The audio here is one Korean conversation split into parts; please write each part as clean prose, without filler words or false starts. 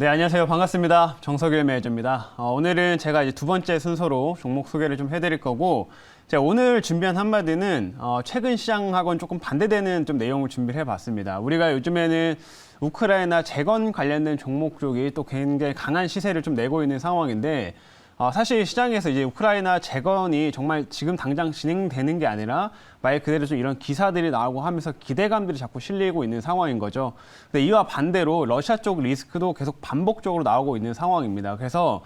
네, 안녕하세요. 반갑습니다. 정석일 매니저입니다. 오늘은 제가 이제 두 번째 순서로 종목 소개를 좀 해드릴 거고, 제가 오늘 준비한 한마디는 최근 시장하고는 조금 반대되는 좀 내용을 준비를 해봤습니다. 우리가 요즘에는 우크라이나 재건 관련된 종목 쪽이 또 굉장히 강한 시세를 좀 내고 있는 상황인데, 사실 시장에서 이제 우크라이나 재건이 정말 지금 당장 진행되는 게 아니라 말 그대로 좀 이런 기사들이 나오고 하면서 기대감들이 자꾸 실리고 있는 상황인 거죠. 근데 이와 반대로 러시아 쪽 리스크도 계속 반복적으로 나오고 있는 상황입니다. 그래서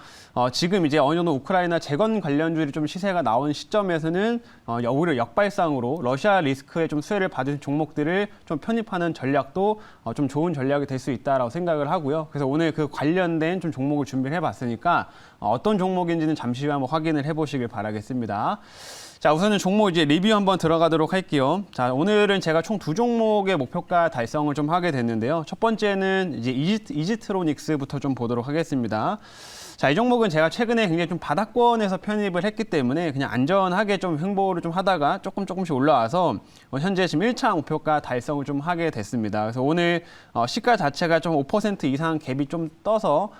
지금 이제 어느 정도 우크라이나 재건 관련주들이 좀 시세가 나온 시점에서는 오히려 역발상으로 러시아 리스크에 좀 수혜를 받은 종목들을 좀 편입하는 전략도 좀 좋은 전략이 될 수 있다라고 생각을 하고요. 그래서 오늘 그 관련된 좀 종목을 준비를 해봤으니까 어떤 종목인지는 잠시 후에 한번 확인을 해보시길 바라겠습니다. 자, 우선은 종목 이제 리뷰 한번 들어가도록 할게요. 자, 오늘은 제가 총 두 종목의 목표가 달성을 좀 하게 됐는데요. 첫 번째는 이제 이지트로닉스부터 좀 보도록 하겠습니다. 자, 이 종목은 제가 최근에 굉장히 좀 바닥권에서 편입을 했기 때문에 그냥 안전하게 좀 횡보를 좀 하다가 조금씩 올라와서 현재 지금 1차 목표가 달성을 좀 하게 됐습니다. 그래서 오늘 시가 자체가 좀 5% 이상 갭이 좀 떠서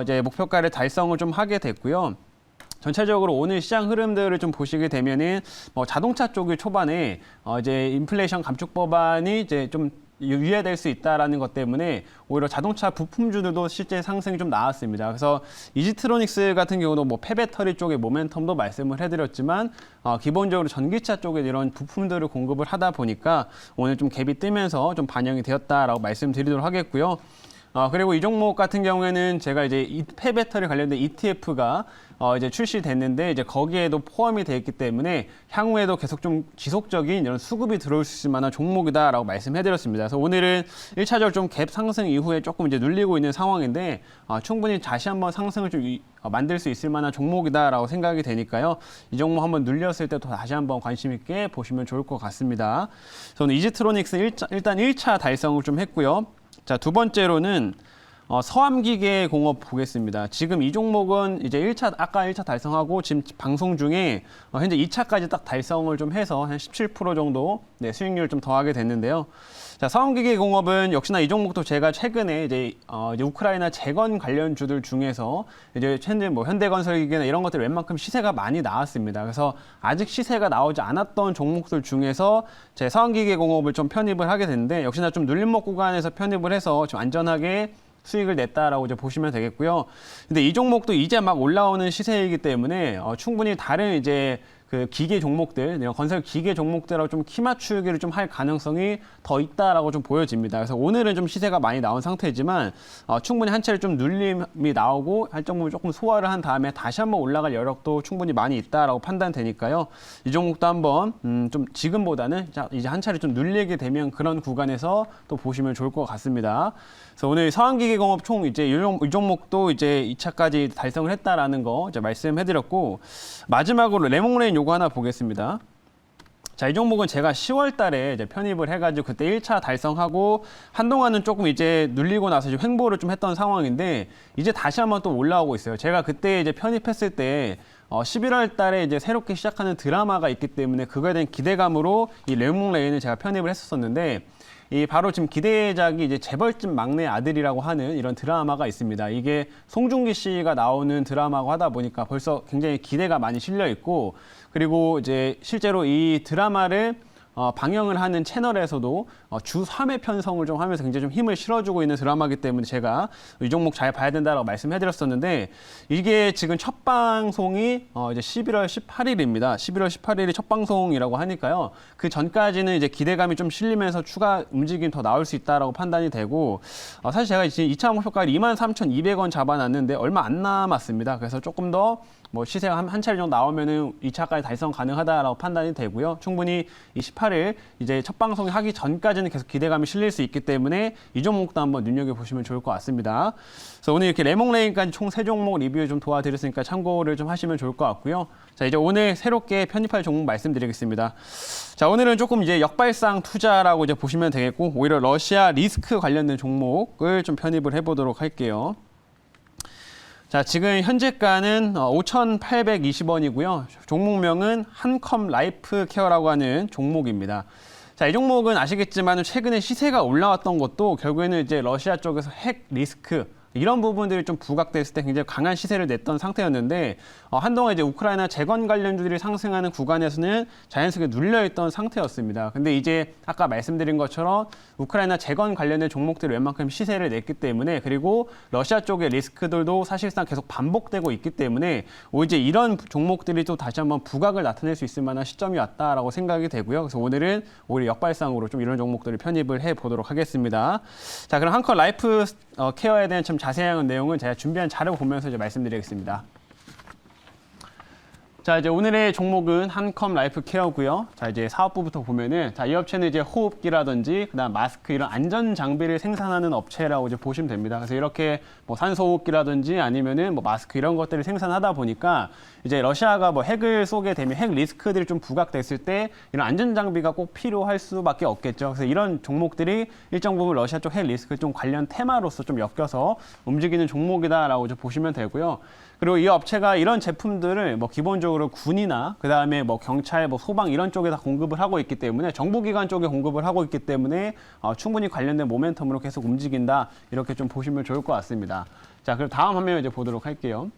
이제 목표가를 달성을 좀 하게 됐고요. 전체적으로 오늘 시장 흐름들을 좀 보시게 되면은 자동차 쪽이 초반에 이제 인플레이션 감축 법안이 이제 좀 유예될 수 있다라는 것 때문에 오히려 자동차 부품주들도 실제 상승이 좀 나왔습니다. 그래서 이지트로닉스 같은 경우도 뭐 폐배터리 쪽의 모멘텀도 말씀을 해드렸지만 기본적으로 전기차 쪽에 이런 부품들을 공급을 하다 보니까 오늘 좀 갭이 뜨면서 좀 반영이 되었다라고 말씀드리도록 하겠고요. 그리고 이 종목 같은 경우에는 제가 이제 폐배터리 관련된 ETF가 이제 출시됐는데 이제 거기에도 포함이 되어 있기 때문에 향후에도 계속 좀 지속적인 이런 수급이 들어올 수 있을 만한 종목이다라고 말씀해드렸습니다. 그래서 오늘은 1차적으로 좀 갭 상승 이후에 조금 이제 눌리고 있는 상황인데 충분히 다시 한번 상승을 좀 만들 수 있을 만한 종목이다라고 생각이 되니까요. 이 종목 한번 눌렸을 때 또 다시 한번 관심 있게 보시면 좋을 것 같습니다. 저는 이지트로닉스 일단 1차 달성을 좀 했고요. 자, 두 번째로는 서암기계공업 보겠습니다. 지금 이 종목은 이제 아까 1차 달성하고 지금 방송 중에 현재 2차까지 딱 달성을 좀 해서 한 17% 정도 수익률을 좀 더하게 됐는데요. 자, 서암기계공업은 역시나 이 종목도 제가 최근에 이제 우크라이나 재건 관련주들 중에서 이제 현재 뭐 현대건설기계나 이런 것들 웬만큼 시세가 많이 나왔습니다. 그래서 아직 시세가 나오지 않았던 종목들 중에서 제 서암기계공업을 좀 편입을 하게 됐는데 역시나 좀 눌림목 구간에서 편입을 해서 좀 안전하게 수익을 냈다라고 이제 보시면 되겠고요. 근데 이 종목도 이제 막 올라오는 시세이기 때문에 충분히 다른 이제 그 기계 종목들, 건설 기계 종목들하고 좀 키 맞추기를 좀 할 가능성이 더 있다라고 좀 보여집니다. 그래서 오늘은 좀 시세가 많이 나온 상태지만 충분히 한 차례 좀 눌림이 나오고 할 정도면 조금 소화를 한 다음에 다시 한번 올라갈 여력도 충분히 많이 있다라고 판단되니까요. 이 종목도 한번 좀 지금보다는 이제 한 차례 좀 눌리게 되면 그런 구간에서 또 보시면 좋을 것 같습니다. 그래서 오늘 서암기계공업 총 이제 이 종목도 이제 2차까지 달성을 했다라는 거 이제 말씀해드렸고 마지막으로 레몽레인 요거 하나 보겠습니다. 자, 이 종목은 제가 10월 달에 이제 편입을 해가지고 그때 1차 달성하고 한동안은 조금 이제 눌리고 나서 이제 횡보를 좀 했던 상황인데 이제 다시 한번 또 올라오고 있어요. 제가 그때 이제 편입했을 때 11월 달에 이제 새롭게 시작하는 드라마가 있기 때문에 그거에 대한 기대감으로 이 레몽레인을 제가 편입을 했었는데 바로 지금 기대작이 이제 재벌집 막내 아들이라고 하는 이런 드라마가 있습니다. 이게 송중기 씨가 나오는 드라마고 하다 보니까 벌써 굉장히 기대가 많이 실려 있고 그리고 이제 실제로 이 드라마를 방영을 하는 채널에서도 주 3회 편성을 좀 하면서 굉장히 좀 힘을 실어주고 있는 드라마이기 때문에 제가 이 종목 잘 봐야 된다고 말씀해드렸었는데 이게 지금 첫 방송이 이제 11월 18일입니다. 11월 18일이 첫 방송이라고 하니까요. 그 전까지는 이제 기대감이 좀 실리면서 추가 움직임 더 나올 수 있다라고 판단이 되고 사실 제가 지금 2차 목표가를 23,200원 잡아놨는데 얼마 안 남았습니다. 그래서 조금 더 뭐 시세가 한 차례 정도 나오면은 2차까지 달성 가능하다라고 판단이 되고요. 충분히 이 18일 이제 첫 방송이 하기 전까지는 계속 기대감이 실릴 수 있기 때문에 이 종목도 한번 눈여겨보시면 좋을 것 같습니다. 그래서 오늘 이렇게 레몽레인까지 총 3종목 리뷰 좀 도와드렸으니까 참고를 좀 하시면 좋을 것 같고요. 자, 이제 오늘 새롭게 편입할 종목 말씀드리겠습니다. 자, 오늘은 조금 이제 역발상 투자라고 이제 보시면 되겠고 오히려 러시아 리스크 관련된 종목을 좀 편입을 해보도록 할게요. 자, 지금 현재가는 5,820원이고요. 종목명은 한컴 라이프 케어라고 하는 종목입니다. 자, 이 종목은 아시겠지만 최근에 시세가 올라왔던 것도 결국에는 이제 러시아 쪽에서 핵 리스크, 이런 부분들이 좀 부각됐을 때 굉장히 강한 시세를 냈던 상태였는데 한동안 이제 우크라이나 재건 관련주들이 상승하는 구간에서는 자연스럽게 눌려있던 상태였습니다. 근데 이제 아까 말씀드린 것처럼 우크라이나 재건 관련된 종목들이 웬만큼 시세를 냈기 때문에 그리고 러시아 쪽의 리스크들도 사실상 계속 반복되고 있기 때문에 이제 이런 종목들이 또 다시 한번 부각을 나타낼 수 있을 만한 시점이 왔다라고 생각이 되고요. 그래서 오늘은 오히려 역발상으로 좀 이런 종목들을 편입을 해 보도록 하겠습니다. 자, 그럼 한컷 라이프 케어에 대한 좀 자세한 내용은 제가 준비한 자료 보면서 이제 말씀드리겠습니다. 자, 이제 오늘의 종목은 한컴 라이프 케어고요. 자, 이제 사업부부터 보면은 이 업체는 이제 호흡기라든지 그다음 마스크 이런 안전 장비를 생산하는 업체라고 이제 보시면 됩니다. 그래서 이렇게 뭐 산소호흡기라든지 아니면은 뭐 마스크 이런 것들을 생산하다 보니까 이제 러시아가 뭐 핵을 쏘게 되면 핵 리스크들이 좀 부각됐을 때 이런 안전 장비가 꼭 필요할 수밖에 없겠죠. 그래서 이런 종목들이 일정 부분 러시아 쪽 핵 리스크 좀 관련 테마로서 좀 엮여서 움직이는 종목이다라고 이제 보시면 되고요. 그리고 이 업체가 이런 제품들을 뭐 기본적으로 군이나 그다음에 뭐 경찰, 뭐 소방 이런 쪽에 다 공급을 하고 있기 때문에 정부기관 쪽에 공급을 하고 있기 때문에 충분히 관련된 모멘텀으로 계속 움직인다. 이렇게 좀 보시면 좋을 것 같습니다. 자, 그럼 다음 화면 이제 보도록 할게요.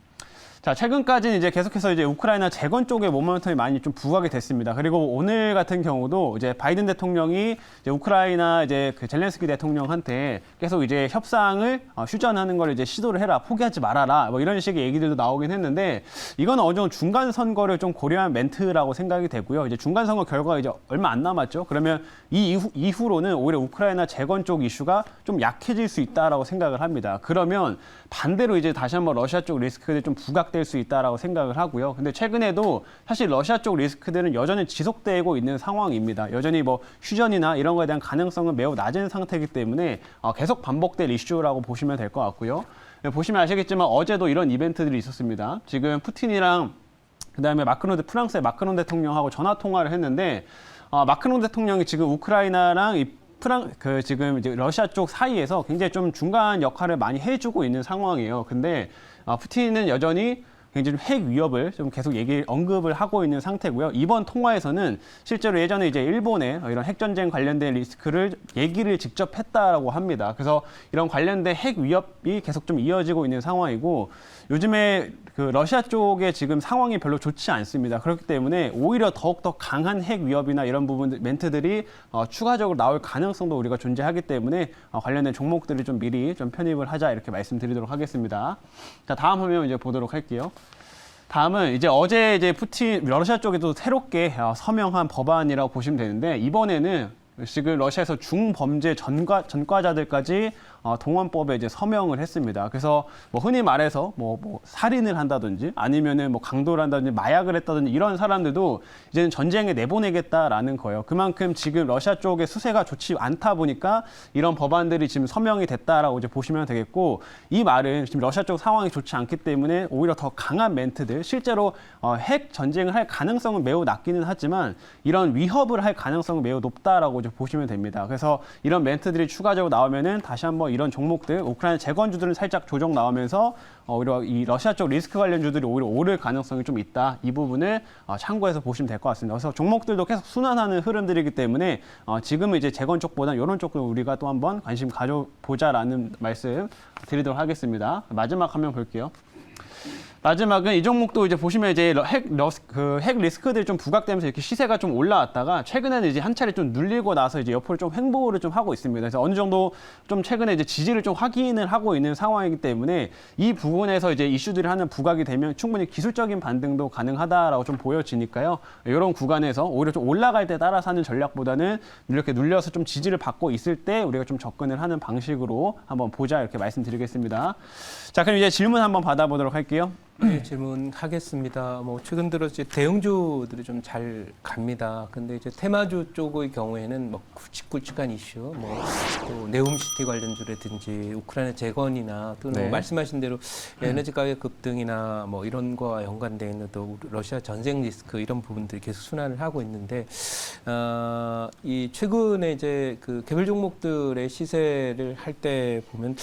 자, 최근까지는 이제 계속해서 이제 우크라이나 재건 쪽에 모멘텀이 많이 좀 부각이 됐습니다. 그리고 오늘 같은 경우도 이제 바이든 대통령이 이제 우크라이나 이제 그 젤렌스키 대통령한테 계속 이제 협상을 휴전하는 걸 이제 시도를 해라, 포기하지 말아라, 뭐 이런 식의 얘기들도 나오긴 했는데 이건 어느 정도 중간 선거를 좀 고려한 멘트라고 생각이 되고요. 이제 중간 선거 결과가 이제 얼마 안 남았죠. 그러면 이 이후로는 오히려 우크라이나 재건 쪽 이슈가 좀 약해질 수 있다라고 생각을 합니다. 그러면 반대로 이제 다시 한번 러시아 쪽 리스크들이 좀 부각될 수 있다라고 생각을 하고요. 근데 최근에도 사실 러시아 쪽 리스크들은 여전히 지속되고 있는 상황입니다. 여전히 뭐 휴전이나 이런 거에 대한 가능성은 매우 낮은 상태이기 때문에 계속 반복될 이슈라고 보시면 될 것 같고요. 보시면 아시겠지만 어제도 이런 이벤트들이 있었습니다. 지금 푸틴이랑 그다음에 프랑스의 마크롱 대통령하고 전화 통화를 했는데 마크롱 대통령이 지금 우크라이나랑 지금 이제 러시아 쪽 사이에서 굉장히 좀 중간 역할을 많이 해주고 있는 상황이에요. 근데 푸틴은 여전히 굉장히 핵 위협을 좀 계속 언급을 하고 있는 상태고요. 이번 통화에서는 실제로 예전에 이제 일본의 이런 핵전쟁 관련된 리스크를 얘기를 직접 했다라고 합니다. 그래서 이런 관련된 핵 위협이 계속 좀 이어지고 있는 상황이고 요즘에 그 러시아 쪽의 지금 상황이 별로 좋지 않습니다. 그렇기 때문에 오히려 더욱더 강한 핵 위협이나 이런 부분 멘트들이 추가적으로 나올 가능성도 우리가 존재하기 때문에 관련된 종목들을 좀 미리 좀 편입을 하자 이렇게 말씀드리도록 하겠습니다. 자, 다음 화면 이제 보도록 할게요. 다음은 이제 어제 이제 러시아 쪽에도 새롭게 서명한 법안이라고 보시면 되는데 이번에는 지금 러시아에서 중범죄 전과자들까지 동원법에 이제 서명을 했습니다. 그래서 뭐 흔히 말해서 뭐 살인을 한다든지 아니면은 뭐 강도를 한다든지 마약을 했다든지 이런 사람들도 이제는 전쟁에 내보내겠다라는 거예요. 그만큼 지금 러시아 쪽의 수세가 좋지 않다 보니까 이런 법안들이 지금 서명이 됐다라고 이제 보시면 되겠고 이 말은 지금 러시아 쪽 상황이 좋지 않기 때문에 오히려 더 강한 멘트들 실제로 핵 전쟁을 할 가능성은 매우 낮기는 하지만 이런 위협을 할 가능성은 매우 높다라고 이제 보시면 됩니다. 그래서 이런 멘트들이 추가적으로 나오면은 다시 한번 이런 종목들, 우크라이나 재건주들은 살짝 조정 나오면서 오히려 이 러시아 쪽 리스크 관련주들이 오히려 오를 가능성이 좀 있다. 이 부분을 참고해서 보시면 될 것 같습니다. 그래서 종목들도 계속 순환하는 흐름들이기 때문에 지금은 이제 재건 쪽보다 이런 쪽도 우리가 또 한번 관심 가져보자라는 말씀 드리도록 하겠습니다. 마지막 화면 볼게요. 마지막은 이 종목도 이제 보시면 이제 핵 리스크들이 좀 부각되면서 이렇게 시세가 좀 올라왔다가 최근에는 이제 한 차례 좀 눌리고 나서 이제 옆으로 좀 횡보를 좀 하고 있습니다. 그래서 어느 정도 좀 최근에 이제 지지를 좀 확인을 하고 있는 상황이기 때문에 이 부분에서 이제 이슈들이 하는 부각이 되면 충분히 기술적인 반등도 가능하다라고 좀 보여지니까요. 이런 구간에서 오히려 좀 올라갈 때 따라서 하는 전략보다는 이렇게 눌려서 좀 지지를 받고 있을 때 우리가 좀 접근을 하는 방식으로 한번 보자 이렇게 말씀드리겠습니다. 자, 그럼 이제 질문 한번 받아보도록 할게요. 네, 질문하겠습니다. 뭐 최근 들어 이제 대형주들이 좀 잘 갑니다. 근데 이제 테마주 쪽의 경우에는 뭐 굵직굵직한 이슈, 뭐 또 네옴시티 관련주라든지 우크라이나 재건이나 또는 네. 뭐 말씀하신 대로 에너지 가격 급등이나 뭐 이런 거와 연관되어 있는 또 러시아 전쟁 리스크 이런 부분들이 계속 순환을 하고 있는데 이 최근에 이제 그 개별 종목들의 시세를 할 때 보면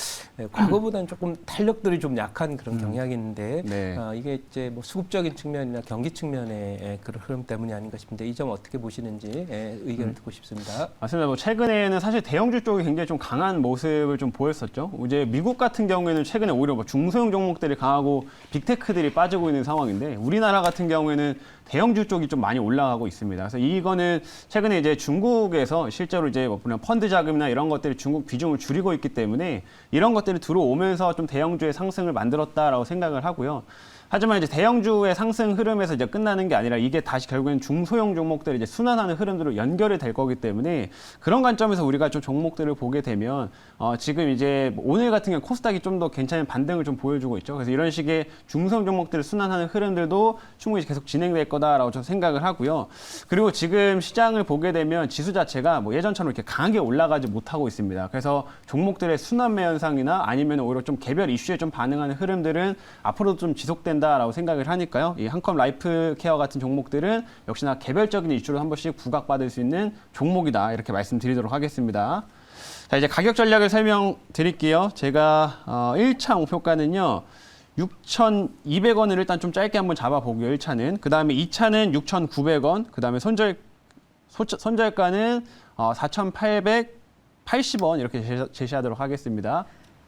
과거보다는 조금 탄력들이 좀 약한 그런 경향이 있는데. 네. 네. 이게 이제 뭐 수급적인 측면이나 경기 측면의 그런 흐름 때문이 아닌가 싶은데 이 점 어떻게 보시는지 의견을 듣고 싶습니다. 맞습니다. 뭐 최근에는 사실 대형주 쪽이 굉장히 좀 강한 모습을 좀 보였었죠. 이제 미국 같은 경우에는 최근에 오히려 뭐 중소형 종목들이 강하고 빅테크들이 빠지고 있는 상황인데 우리나라 같은 경우에는 대형주 쪽이 좀 많이 올라가고 있습니다. 그래서 이거는 최근에 이제 중국에서 실제로 이제 뭐 보면 펀드 자금이나 이런 것들이 중국 비중을 줄이고 있기 때문에 이런 것들이 들어오면서 좀 대형주의 상승을 만들었다라고 생각을 하고요. 하지만 이제 대형주의 상승 흐름에서 이제 끝나는 게 아니라 이게 다시 결국엔 중소형 종목들이 이제 순환하는 흐름으로 연결이 될 거기 때문에 그런 관점에서 우리가 좀 종목들을 보게 되면 지금 이제 오늘 같은 경우 코스닥이 좀 더 괜찮은 반등을 좀 보여주고 있죠. 그래서 이런 식의 중소형 종목들을 순환하는 흐름들도 충분히 계속 진행될 거다라고 저는 생각을 하고요. 그리고 지금 시장을 보게 되면 지수 자체가 뭐 예전처럼 이렇게 강하게 올라가지 못하고 있습니다. 그래서 종목들의 순환매 현상이나 아니면 오히려 좀 개별 이슈에 좀 반응하는 흐름들은 앞으로도 좀 지속된다라고 생각을 하니까요. 이 한컴 라이프 케어 같은 종목들은 역시나 개별적인 이슈로 한 번씩 부각받을 수 있는 종목이다. 이렇게 말씀드리도록 하겠습니다. 자, 이제 가격 전략을 설명드릴게요. 제가 1차 목표가는요. 6,200원을 일단 좀 짧게 한번 잡아보고요. 1차는. 그 다음에 2차는 6,900원. 그 다음에 손절가는 4,880원 이렇게 제시하도록 하겠습니다.